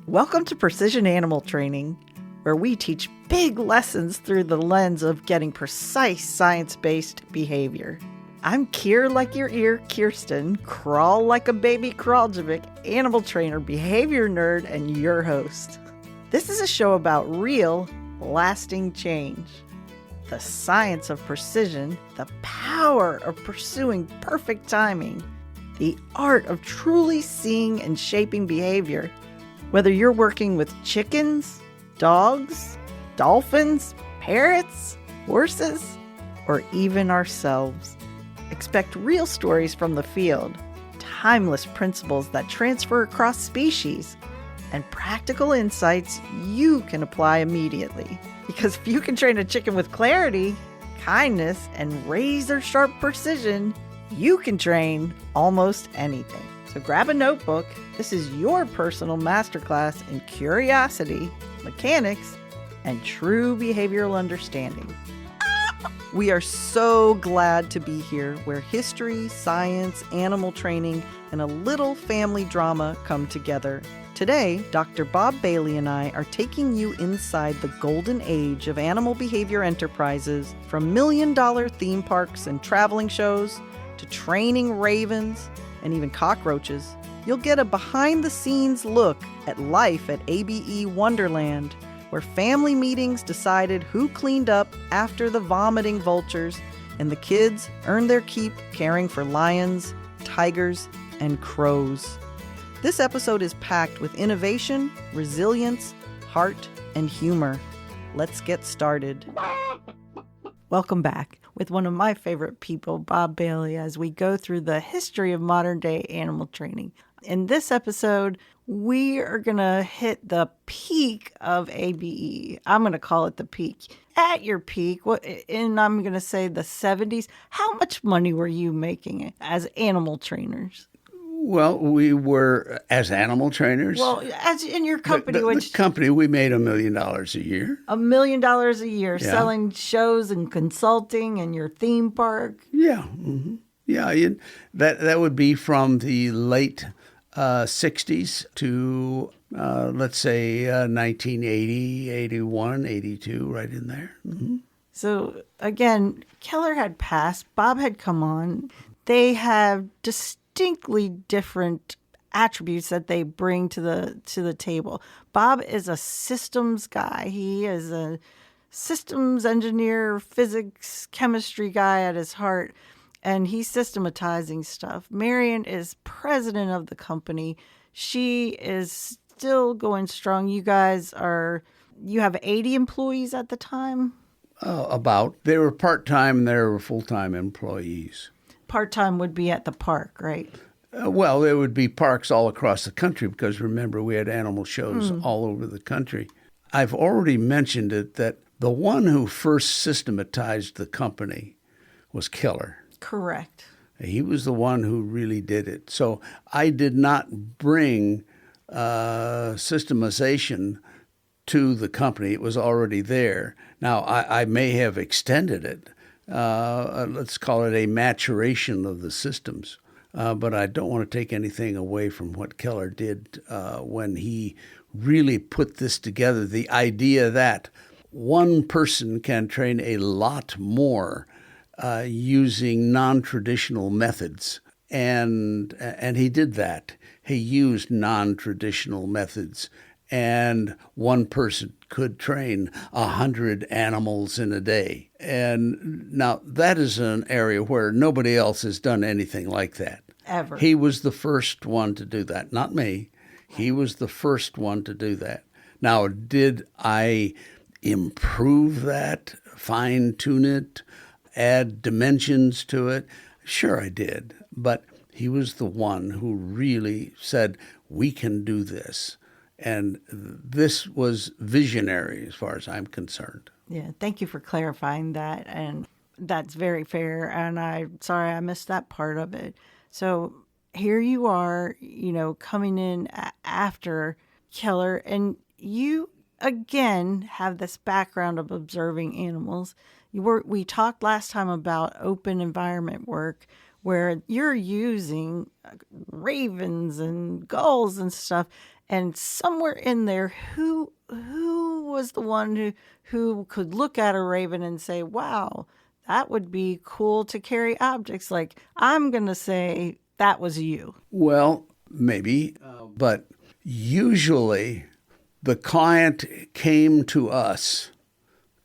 Welcome to Precision Animal Training, where we teach big lessons through the lens of getting precise science-based behavior. I'm Kier like your ear, Kirsten, crawl like a baby Kraljevic, animal trainer, behavior nerd, and your host. This is a show about real, lasting change. The science of precision, the power of pursuing perfect timing, the art of truly seeing and shaping behavior. Whether you're working with chickens, dogs, dolphins, parrots, horses, or even ourselves, expect real stories from the field, timeless principles that transfer across species, and practical insights you can apply immediately. Because if you can train a chicken with clarity, kindness, and razor-sharp precision, you can train almost anything. So grab a notebook. This is your personal masterclass in curiosity, mechanics, and true behavioral understanding. We are so glad to be here, where history, science, animal training, and a little family drama come together. Today, Dr. Bob Bailey and I are taking you inside the golden age of animal behavior enterprises, from million-dollar theme parks and traveling shows to training ravens and even cockroaches. You'll get a behind-the-scenes look at life at ABE Wonderland, where family meetings decided who cleaned up after the vomiting vultures, and the kids earned their keep caring for lions, tigers, and crows. This episode is packed with innovation, resilience, heart, and humor. Let's get started. Welcome back with one of my favorite people, Bob Bailey, as we go through the history of modern-day animal training. In this episode, we are going to hit the peak of ABE. I'm going to call it the peak. At your peak, and I'm going to say the 70s, how much money were you making as animal trainers? Well, we were, as animal trainers. Well, as in your company, the company, we made $1 million a year. $1 million a year, Yeah. selling shows and consulting and your theme park. Yeah, yeah. That would be from the late 60s to let's say 1980, 81, 82, right in there. Mm-hmm. So again, Keller had passed. Bob had come on. They have distinctly different attributes that they bring to the table. Bob is a systems guy. He is a systems engineer, physics, chemistry guy at his heart, and he's systematizing stuff. Marion is president of the company. She is still going strong. You have 80 employees at the time? About. They were part-time and they were full-time employees. Part-time would be at the park, right? Well, there would be parks all across the country because, remember, we had animal shows all over the country. I've already mentioned it that the one who first systematized the company was Keller. Correct. He was the one who really did it. So I did not bring systemization to the company. It was already there. Now, I may have extended it. Let's call it a maturation of the systems. But I don't want to take anything away from what Keller did when he really put this together. The idea that one person can train a lot more using non-traditional methods. And he did that. He used non-traditional methods. And one person could train 100 animals in a day. And now that is an area where nobody else has done anything like that. Ever. He was the first one to do that, not me. He was the first one to do that. Now, did I improve that, fine-tune it, add dimensions to it? Sure, I did. But he was the one who really said, we can do this. And this was visionary as far as I'm concerned. Yeah, thank you for clarifying that. And that's very fair. And I'm sorry I missed that part of it. So here you are, coming in after Keller, and you, again, have this background of observing animals. We talked last time about open environment work, where you're using ravens and gulls and stuff, And somewhere in there, who was the one who could look at a raven and say, wow, that would be cool to carry objects? Like, I'm going to say that was you. Well, maybe, but usually the client came to us,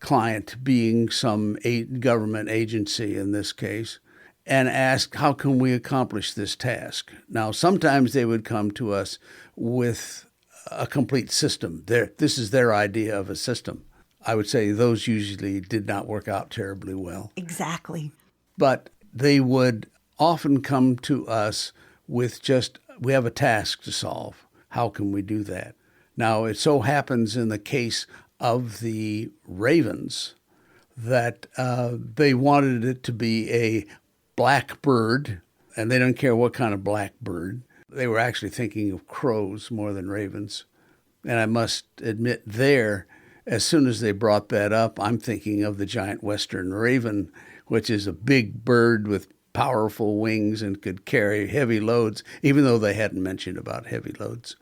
client being some government agency in this case, and asked, how can we accomplish this task? Now, sometimes they would come to us with a complete system. This is their idea of a system. I would say those usually did not work out terribly well. Exactly. But they would often come to us with just, we have a task to solve. How can we do that? Now, it so happens in the case of the ravens that they wanted it to be a black bird, and they don't care what kind of black bird. They were actually thinking of crows more than ravens. And I must admit there, as soon as they brought that up, I'm thinking of the giant western raven, which is a big bird with powerful wings and could carry heavy loads, even though they hadn't mentioned about heavy loads.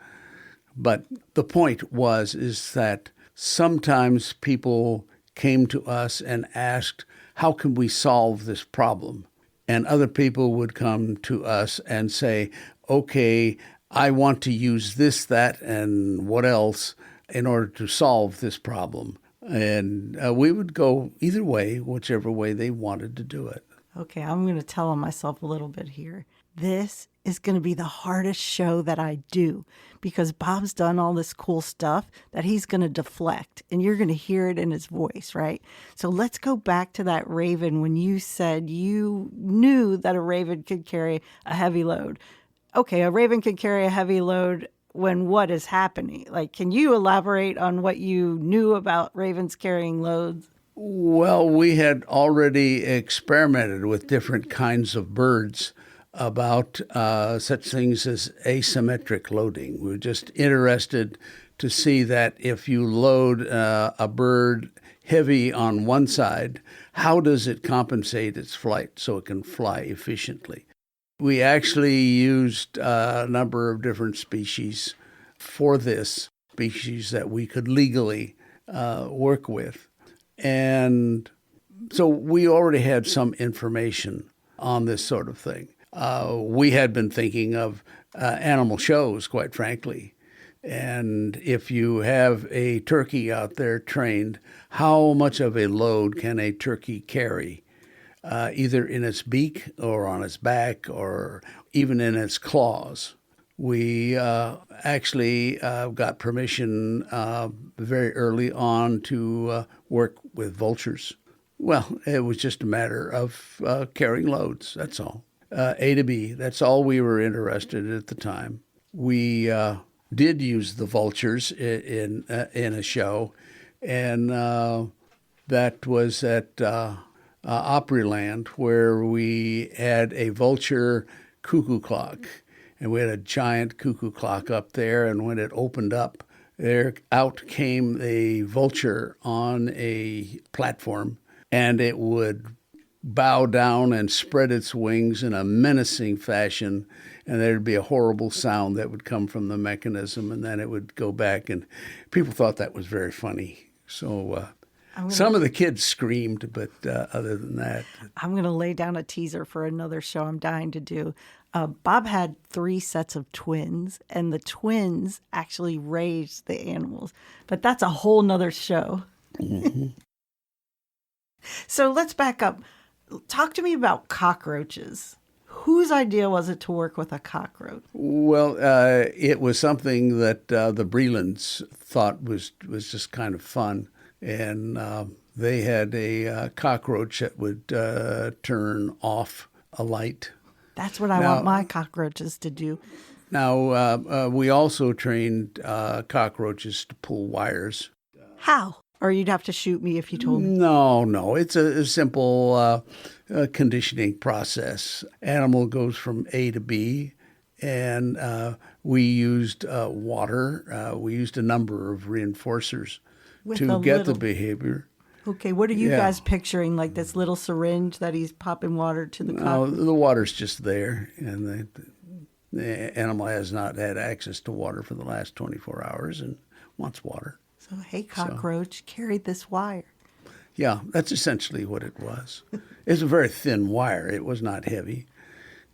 But the point is that sometimes people came to us and asked, how can we solve this problem? And other people would come to us and say, okay, I want to use this, that, and what else in order to solve this problem. And we would go either way, whichever way they wanted to do it. Okay, I'm going to tell on myself a little bit here. This is going to be the hardest show that I do because Bob's done all this cool stuff that he's going to deflect, and you're going to hear it in his voice, right? So let's go back to that raven when you said you knew that a raven could carry a heavy load. Okay, a raven can carry a heavy load when what is happening? Like, can you elaborate on what you knew about ravens carrying loads? Well, we had already experimented with different kinds of birds about such things as asymmetric loading. We were just interested to see that if you load a bird heavy on one side, how does it compensate its flight so it can fly efficiently? We actually used a number of different species for this, species that we could legally work with. And so we already had some information on this sort of thing. We had been thinking of animal shows, quite frankly. And if you have a turkey out there trained, how much of a load can a turkey carry, either in its beak or on its back or even in its claws? We actually got permission very early on to work with vultures. Well, it was just a matter of carrying loads, that's all. A to B, that's all we were interested in at the time. We did use the vultures in a show, and that was at Opryland, where we had a vulture cuckoo clock. And we had a giant cuckoo clock up there, and when it opened up, out came a vulture on a platform, and it would bow down and spread its wings in a menacing fashion, and there'd be a horrible sound that would come from the mechanism, and then it would go back, and people thought that was very funny. So some of the kids screamed, but other than that. I'm going to lay down a teaser for another show I'm dying to do. Bob had 3 sets of twins, and the twins actually raised the animals. But that's a whole nother show. Mm-hmm. So let's back up. Talk to me about cockroaches. Whose idea was it to work with a cockroach? Well, it was something that the Brelands thought was just kind of fun. And they had a cockroach that would turn off a light. That's what I want my cockroaches to do. Now, we also trained cockroaches to pull wires. How? Or you'd have to shoot me if you told me. No. It's a simple conditioning process. Animal goes from A to B, and we used water. We used a number of reinforcers to get the behavior. Okay, what are you guys picturing? Like this little syringe that he's popping water to the cockroach? No, the water's just there, and The animal has not had access to water for the last 24 hours and wants water. So, hey, cockroach, carry this wire. Yeah, that's essentially what it was. It's a very thin wire. It was not heavy.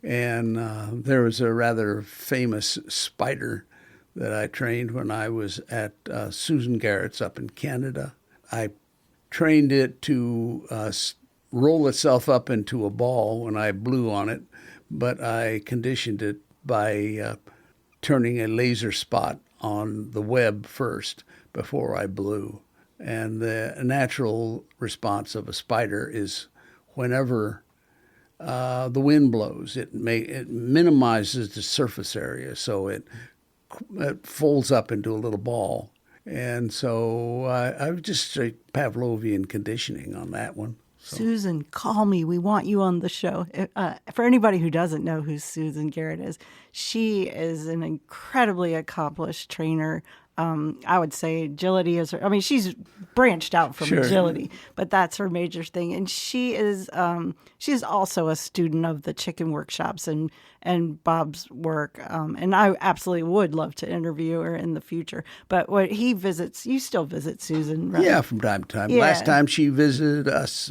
And there was a rather famous spider that I trained when I was at Susan Garrett's up in Canada. I trained it to roll itself up into a ball when I blew on it, but I conditioned it by turning a laser spot on the web first before I blew. And the natural response of a spider is whenever the wind blows, it minimizes the surface area, so it folds up into a little ball. And so I was just straight Pavlovian conditioning on that one. So. Susan, call me. We want you on the show. For anybody who doesn't know who Susan Garrett is, she is an incredibly accomplished trainer. I would say agility is her. I mean, she's branched out from agility, but that's her major thing. And she's also a student of the chicken workshops and Bob's work. And I absolutely would love to interview her in the future. But what he visits, you still visit Susan, right? Yeah, from time to time. Yeah. Last time she visited us,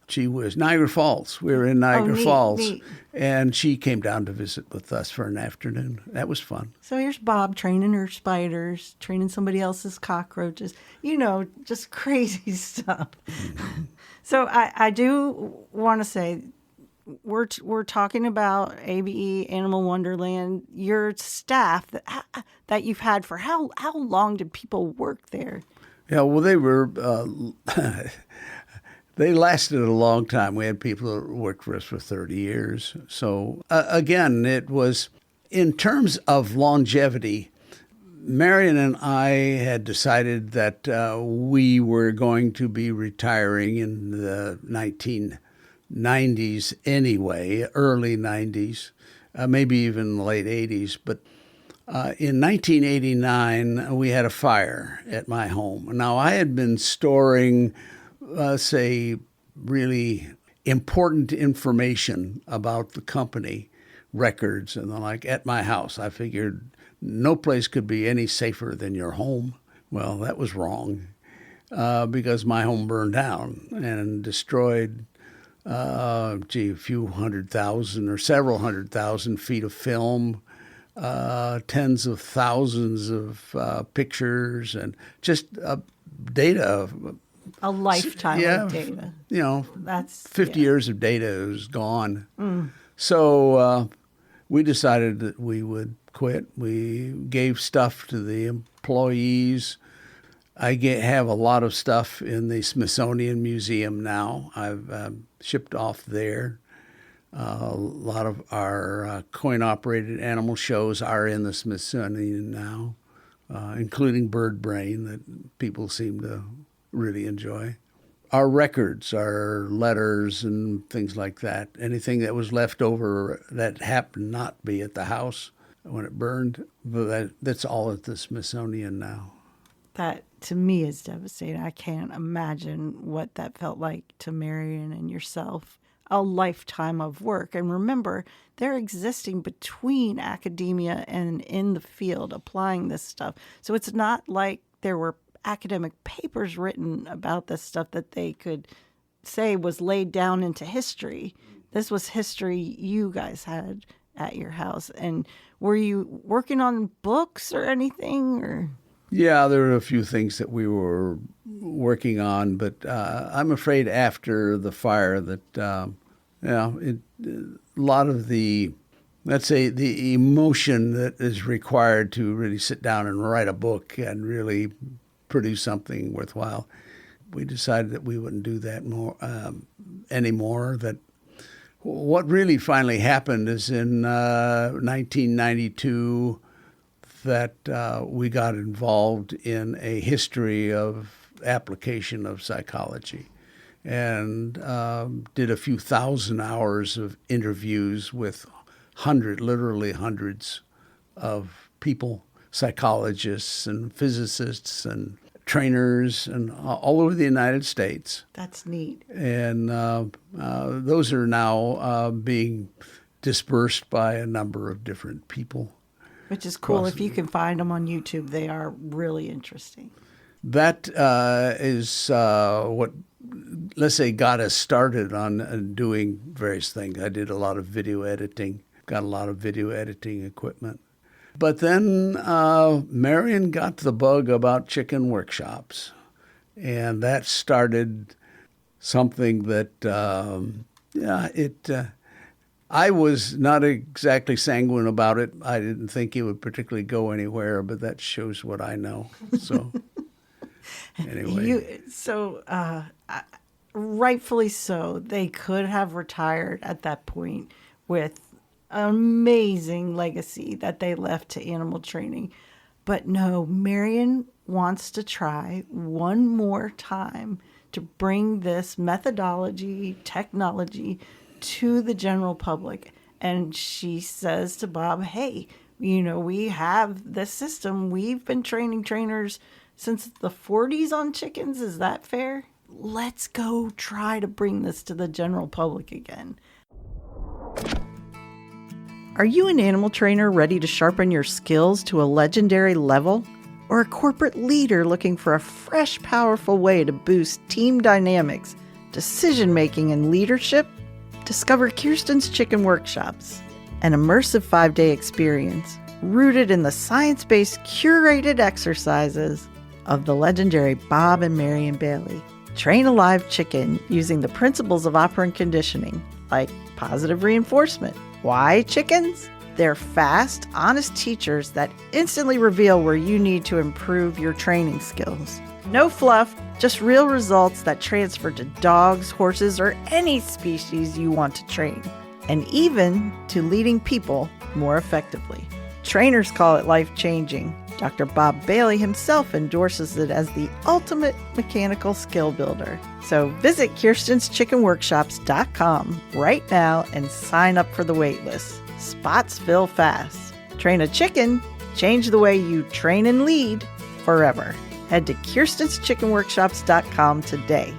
she was Niagara Falls. We were in Niagara Falls. Neat. And she came down to visit with us for an afternoon. That was fun. So here's Bob training her spiders, training somebody else's cockroaches, just crazy stuff. Mm-hmm. So I do want to say, we're talking about ABE, Animal Wonderland. Your staff that you've had for how long did people work there? Yeah, well, they were they lasted a long time. We had people that worked for us for 30 years. So again, it was in terms of longevity. Marion and I had decided that we were going to be retiring in the 1990s anyway, early 90s, maybe even late 80s. But in 1989, we had a fire at my home. Now, I had been storing, say, really important information about the company, records and the like, at my house. I figured no place could be any safer than your home. Well, that was wrong because my home burned down and destroyed a few 100,000 or several 100,000 feet of film, tens of thousands of pictures, and just data. A lifetime of data. That's 50 years of data is gone. Mm. So we decided that we would quit. We gave stuff to the employees. I have a lot of stuff in the Smithsonian Museum now. I've shipped off there. A lot of our coin-operated animal shows are in the Smithsonian now, including Bird Brain that people seem to really enjoy. Our records, our letters and things like that, anything that was left over that happened not be at the house when it burned, but that's all at the Smithsonian now. That, to me, is devastating. I can't imagine what that felt like to Marion and yourself. A lifetime of work. And remember, they're existing between academia and in the field applying this stuff. So it's not like there were academic papers written about this stuff that they could say was laid down into history. This was history you guys had at your house. And were you working on books or anything? Or? Yeah, there were a few things that we were working on, but I'm afraid after the fire that a lot of the, let's say, the emotion that is required to really sit down and write a book and really produce something worthwhile, we decided that we wouldn't do that anymore. That what really finally happened is in 1992 that we got involved in a history of application of psychology and did a few thousand hours of interviews with literally hundreds of people, psychologists and physicists and trainers and all over the United States. That's neat. And those are now being dispersed by a number of different people. Which is cool. If you can find them on YouTube, they are really interesting. That is what, let's say, got us started on doing various things. I did a lot of video editing, got a lot of video editing equipment. But then Marion got the bug about chicken workshops, and that started something that, I was not exactly sanguine about it. I didn't think it would particularly go anywhere, but that shows what I know. So anyway. Rightfully so, they could have retired at that point with an amazing legacy that they left to animal training. But no, Marion wants to try one more time to bring this methodology, technology to the general public. And she says to Bob, hey, we have this system. We've been training trainers since the 40s on chickens. Is that fair? Let's go try to bring this to the general public again. Are you an animal trainer ready to sharpen your skills to a legendary level? Or a corporate leader looking for a fresh, powerful way to boost team dynamics, decision-making, and leadership? Discover Kirsten's Chicken Workshops, an immersive 5-day experience rooted in the science-based curated exercises of the legendary Bob and Marion Bailey. Train a live chicken using the principles of operant conditioning, like positive reinforcement. Why chickens? They're fast, honest teachers that instantly reveal where you need to improve your training skills. No fluff, just real results that transfer to dogs, horses, or any species you want to train, and even to leading people more effectively. Trainers call it life-changing. Dr. Bob Bailey himself endorses it as the ultimate mechanical skill builder. So visit Kirsten'sChickenWorkshops.com right now and sign up for the waitlist. Spots fill fast. Train a chicken, change the way you train and lead forever. Head to Kirsten'sChickenWorkshops.com today.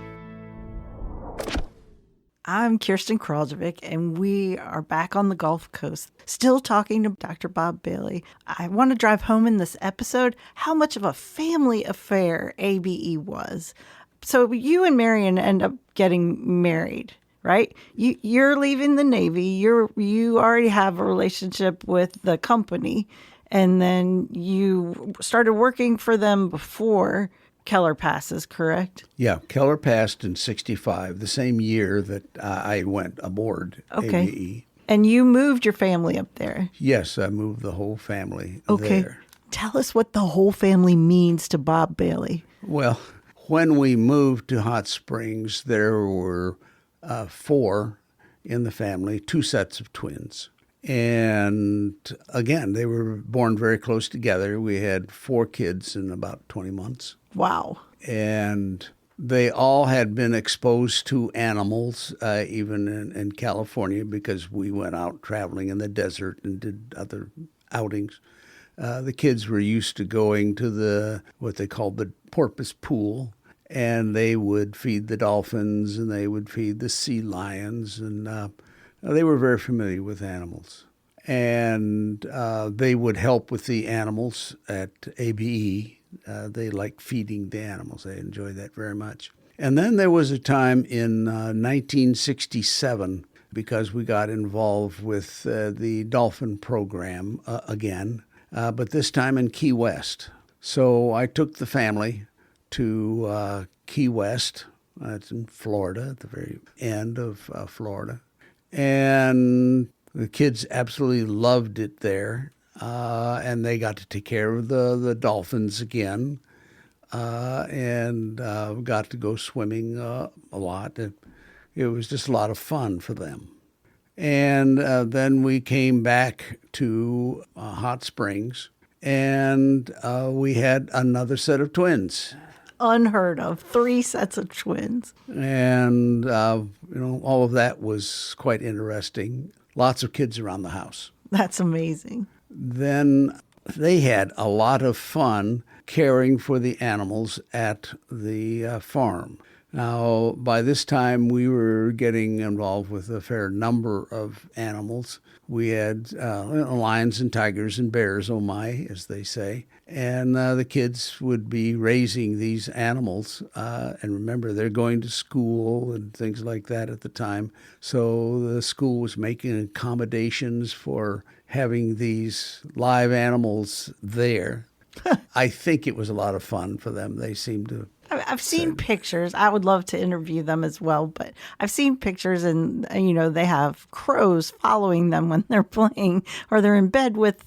I'm Kirsten Kraljevic, and we are back on the Gulf Coast, still talking to Dr. Bob Bailey. I want to drive home in this episode how much of a family affair ABE was. So you and Marion end up getting married, right? You're leaving the Navy. You already have a relationship with the company, and then you started working for them before Keller passes, correct? Yeah, Keller passed in 1965, the same year that I went aboard ABE. And you moved your family up there? Yes, I moved the whole family there. Tell us what the whole family means to Bob Bailey. Well, when we moved to Hot Springs, there were 4 in the family, 2 sets of twins. And again, they were born very close together. We had 4 kids in about 20 months. Wow. And they all had been exposed to animals, even in California, because we went out traveling in the desert and did other outings. The kids were used to going to what they called the porpoise pool, and they would feed the dolphins and they would feed the sea lions, and they were very familiar with animals. And they would help with the animals at ABE. They like feeding the animals. They enjoy that very much. And then there was a time in 1967, because we got involved with the dolphin program again, but this time in Key West. So I took the family to Key West. That's in Florida, at the very end of Florida. And the kids absolutely loved it there. And they got to take care of the dolphins again, and got to go swimming a lot. It was just a lot of fun for them. And then we came back to Hot Springs, and we had another set of twins. Unheard of. 3 sets of twins. And, all of that was quite interesting. Lots of kids around the house. That's amazing. Then they had a lot of fun caring for the animals at the farm. Now, by this time, we were getting involved with a fair number of animals. We had lions and tigers and bears, oh my, as they say. And the kids would be raising these animals. And remember, they're going to school and things like that at the time. So the school was making accommodations for having these live animals there. I think it was a lot of fun for them. They seemed to. I've seen pictures. I would love to interview them as well, but I've seen pictures and, they have crows following them when they're playing, or they're in bed with,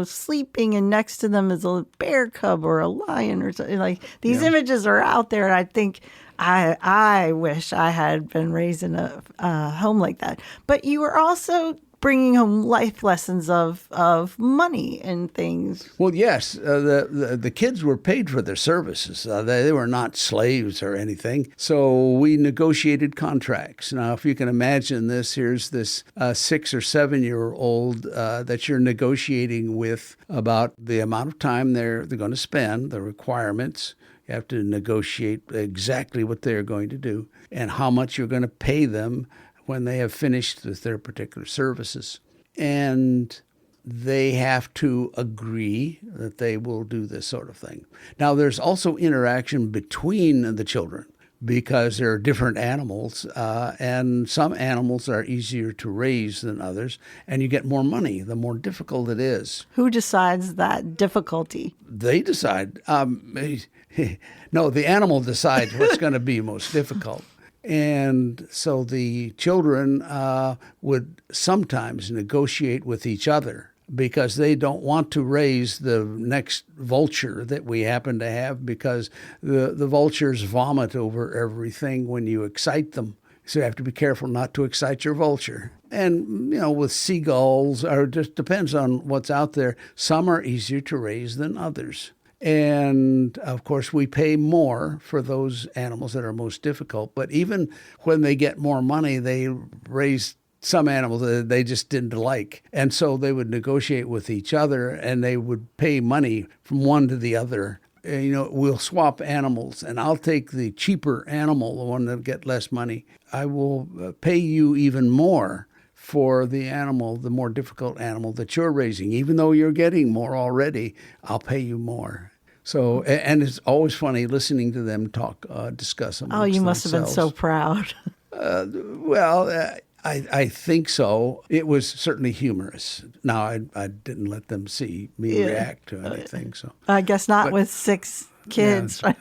sleeping, and next to them is a bear cub or a lion or something. Like, these images are out there, and I think I wish I had been raised in a home like that. But you were also bringing home life lessons of money and things. Well, yes, the kids were paid for their services. They were not slaves or anything. So we negotiated contracts. Now, if you can imagine this, here's this 6 or 7 year old that you're negotiating with about the amount of time they're going to spend, the requirements. You have to negotiate exactly what they're going to do and how much you're going to pay them when they have finished with their particular services. And they have to agree that they will do this sort of thing. Now, there's also interaction between the children because there are different animals, and some animals are easier to raise than others, and you get more money the more difficult it is. Who decides that difficulty? They decide. No, the animal decides what's going to be most difficult. And so the children would sometimes negotiate with each other because they don't want to raise the next vulture that we happen to have, because the vultures vomit over everything when you excite them. So you have to be careful not to excite your vulture. And, with seagulls, or it just depends on what's out there, some are easier to raise than others. And, of course, we pay more for those animals that are most difficult. But even when they get more money, they raise some animals that they just didn't like. And so they would negotiate with each other, and they would pay money from one to the other. We'll swap animals, and I'll take the cheaper animal, the one that get less money. I will pay you even more for the animal, the more difficult animal that you're raising. Even though you're getting more already, I'll pay you more. So, and it's always funny listening to them discuss amongst themselves. Oh, you must have been so proud. I think so. It was certainly humorous. Now, I didn't let them see me react to anything. So I guess not with 6 kids, right?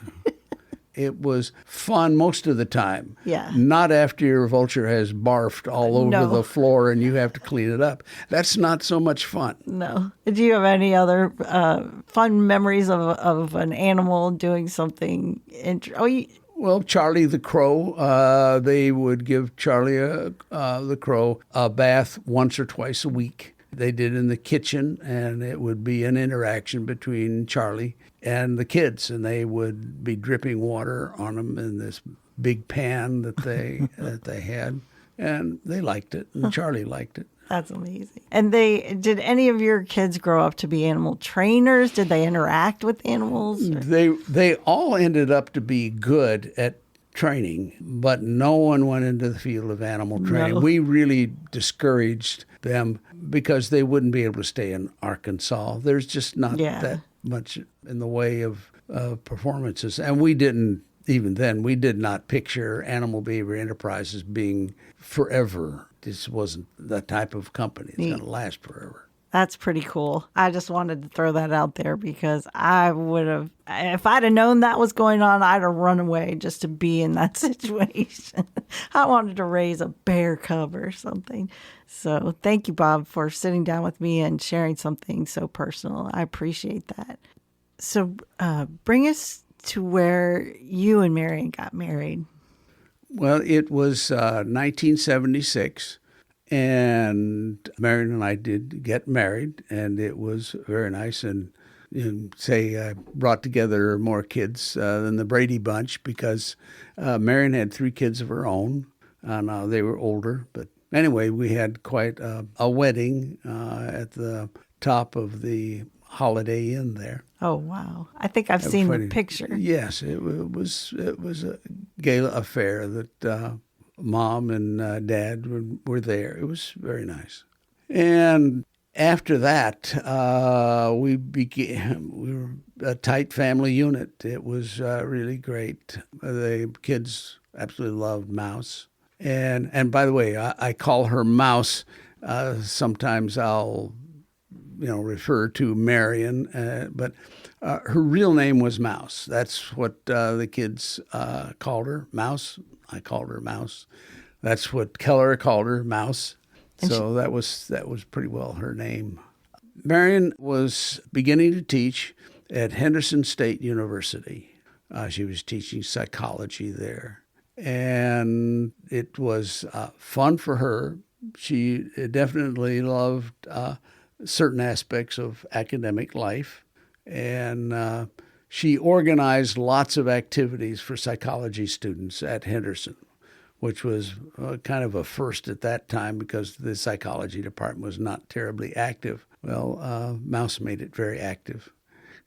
It was fun most of the time. Yeah. Not after your vulture has barfed all over the floor and you have to clean it up. That's not so much fun. No. Do you have any other fun memories of an animal doing something interesting? Well, Charlie the crow, they would give Charlie the crow a bath once or twice a week. They did in the kitchen, and it would be an interaction between Charlie and the kids, and they would be dripping water on them in this big pan that they had, and they liked it, and Charlie liked it. That's amazing. And did any of your kids grow up to be animal trainers? Did they interact with animals? They all ended up to be good at training, but no one went into the field of animal training. No. We really discouraged them because they wouldn't be able to stay in Arkansas. There's just not that much in the way of performances. And we didn't, even then, we did not picture Animal Behavior Enterprises being forever. This wasn't the type of company that's going to last forever. That's pretty cool. I just wanted to throw that out there because I would have, if I'd have known that was going on, I'd have run away just to be in that situation. I wanted to raise a bear cub or something. So thank you, Bob, for sitting down with me and sharing something so personal. I appreciate that. So bring us to where you and Marion got married. Well, it was 1976. And Marion and I did get married, and it was very nice. And I brought together more kids than the Brady Bunch because Marion had 3 kids of her own. Now they were older, but anyway, we had quite a wedding at the top of the Holiday Inn there. Oh, wow. I think I've seen the picture. Yes, it was a gala affair that Mom and Dad were there. It was very nice. And after that, we were a tight family unit. It was really great. The kids absolutely loved Mouse. And by the way, I call her Mouse. Sometimes I'll refer to Marion, but her real name was Mouse. That's what the kids called her, Mouse. I called her Mouse. That's what Keller called her, Mouse. So that was pretty well her name. Marion was beginning to teach at Henderson State University. She was teaching psychology there. And it was fun for her. She definitely loved certain aspects of academic life. And she organized lots of activities for psychology students at Henderson, which was kind of a first at that time because the psychology department was not terribly active. Well, Mouse made it very active.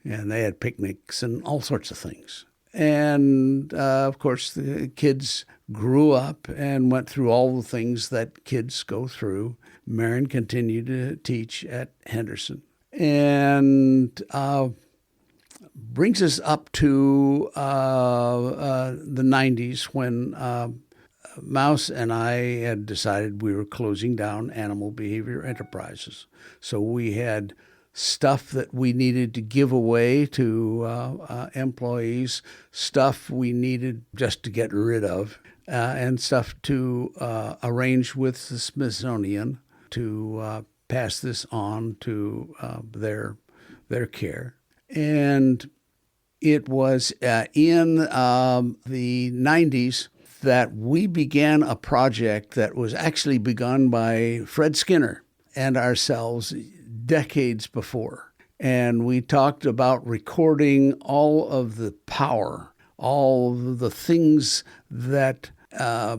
And they had picnics and all sorts of things. And, of course, the kids grew up and went through all the things that kids go through. Marion continued to teach at Henderson. And brings us up to the 90s when Mouse and I had decided we were closing down animal behavior enterprises. So we had stuff that we needed to give away to employees, stuff we needed just to get rid of, and stuff to arrange with the Smithsonian to pass this on to their care. And it was in the 90s that we began a project that was actually begun by Fred Skinner and ourselves decades before. And we talked about recording all of the power, all of the things that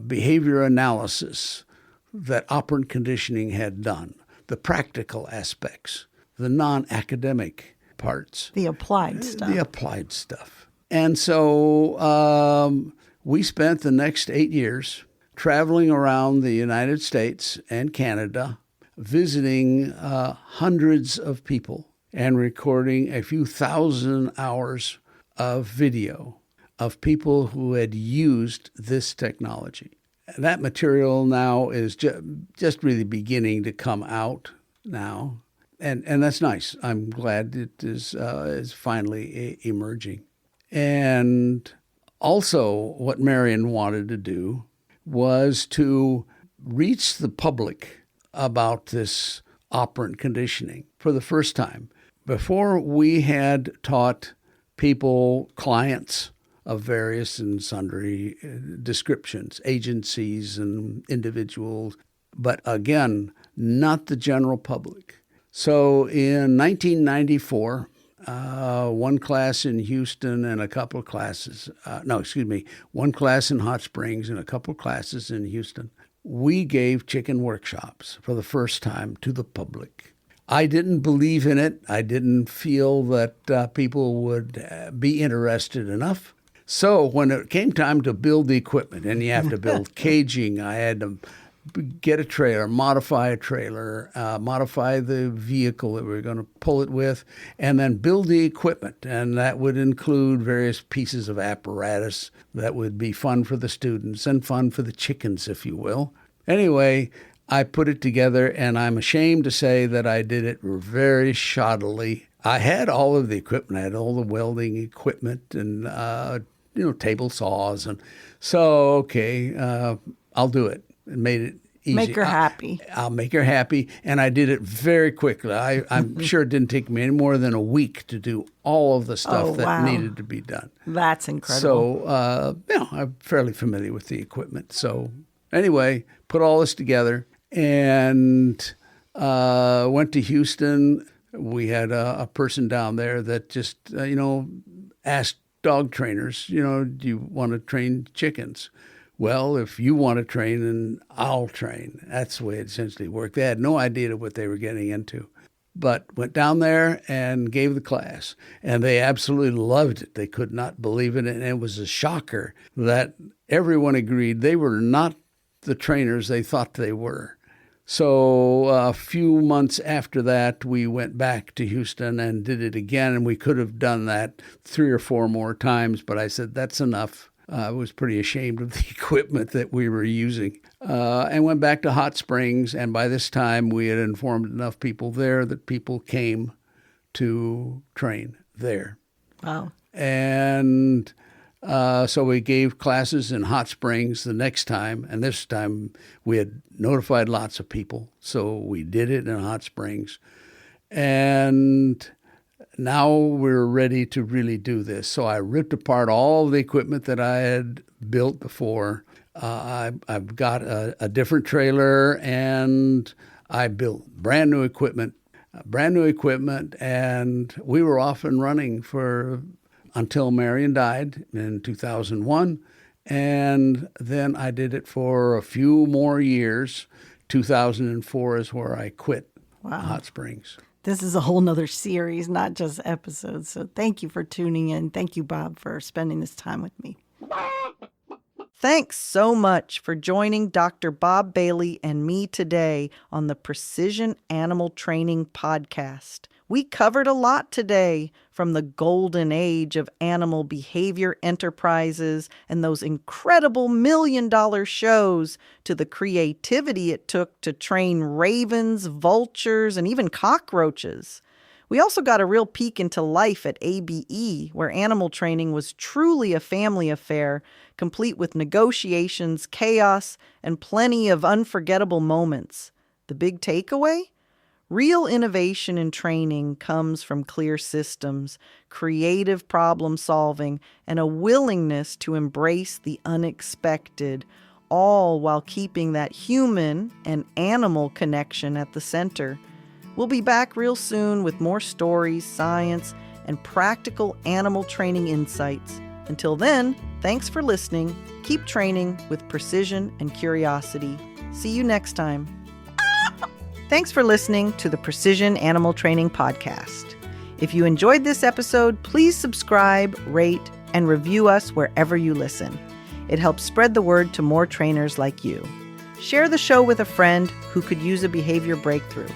behavior analysis, that operant conditioning had done, the practical aspects, the non-academic parts. The applied stuff. The applied stuff. And so we spent the next 8 years traveling around the United States and Canada, visiting hundreds of people and recording a few thousand hours of video of people who had used this technology. That material now is just really beginning to come out now, and that's nice. I'm glad it is finally emerging. And also what Marion wanted to do was to reach the public about this operant conditioning for the first time. Before, we had taught people, clients of various and sundry descriptions, agencies and individuals, but again, not the general public. So in 1994, one class in Houston and a couple of classes, one class in Hot Springs and a couple of classes in Houston, we gave chicken workshops for the first time to the public. I didn't believe in it. I didn't feel that people would be interested enough. So when it came time to build the equipment, and you have to build caging, I had to get a trailer, modify a trailer, modify the vehicle that we were going to pull it with, and then build the equipment. And that would include various pieces of apparatus that would be fun for the students and fun for the chickens, if you will. Anyway, I put it together, and I'm ashamed to say that I did it very shoddily. I had all of the equipment. I had all the welding equipment and, table saws. And so, okay, I'll do it. It made it easy. Make her happy. I'll make her happy. And I did it very quickly. I'm sure it didn't take me any more than a week to do all of the stuff that needed to be done. That's incredible. So, I'm fairly familiar with the equipment. So anyway, put all this together and went to Houston. We had a person down there that just, asked dog trainers, do you want to train chickens? Well, if you want to train, then I'll train. That's the way it essentially worked. They had no idea what they were getting into. but went down there and gave the class. And they absolutely loved it. They could not believe it. And it was a shocker that everyone agreed they were not the trainers they thought they were. So a few months after that, we went back to Houston and did it again. And we could have done that 3 or 4 more times. But I said, that's enough. I was pretty ashamed of the equipment that we were using, and went back to Hot Springs. And by this time, we had informed enough people there that people came to train there. Wow. And so we gave classes in Hot Springs the next time. And this time, we had notified lots of people. So we did it in Hot Springs. And now we're ready to really do this. So I ripped apart all the equipment that I had built before. I've got a different trailer, and I built brand new equipment, and we were off and running until Marion died in 2001. And then I did it for a few more years. 2004 is where I quit Hot Springs. This is a whole nother series, not just episodes. So thank you for tuning in. Thank you, Bob, for spending this time with me. Thanks so much for joining Dr. Bob Bailey and me today on the Precision Animal Training Podcast. We covered a lot today, from the golden age of animal behavior enterprises and those incredible $1 million shows to the creativity it took to train ravens, vultures, and even cockroaches. We also got a real peek into life at ABE, where animal training was truly a family affair, complete with negotiations, chaos, and plenty of unforgettable moments. The big takeaway? Real innovation in training comes from clear systems, creative problem solving, and a willingness to embrace the unexpected, all while keeping that human and animal connection at the center. We'll be back real soon with more stories, science, and practical animal training insights. Until then, thanks for listening. Keep training with precision and curiosity. See you next time. Thanks for listening to the Precision Animal Training Podcast. If you enjoyed this episode, please subscribe, rate, and review us wherever you listen. It helps spread the word to more trainers like you. Share the show with a friend who could use a behavior breakthrough.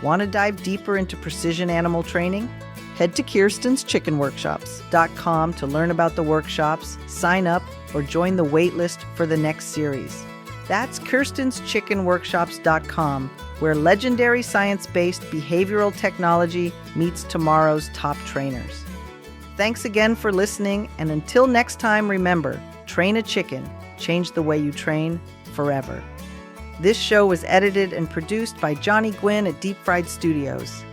Want to dive deeper into precision animal training? Head to kirstenschickenworkshops.com to learn about the workshops, sign up, or join the waitlist for the next series. That's kirstenschickenworkshops.com, where legendary science-based behavioral technology meets tomorrow's top trainers. Thanks again for listening, and until next time, remember, train a chicken, change the way you train forever. This show was edited and produced by Johnny Gwynn at Deep Fried Studios.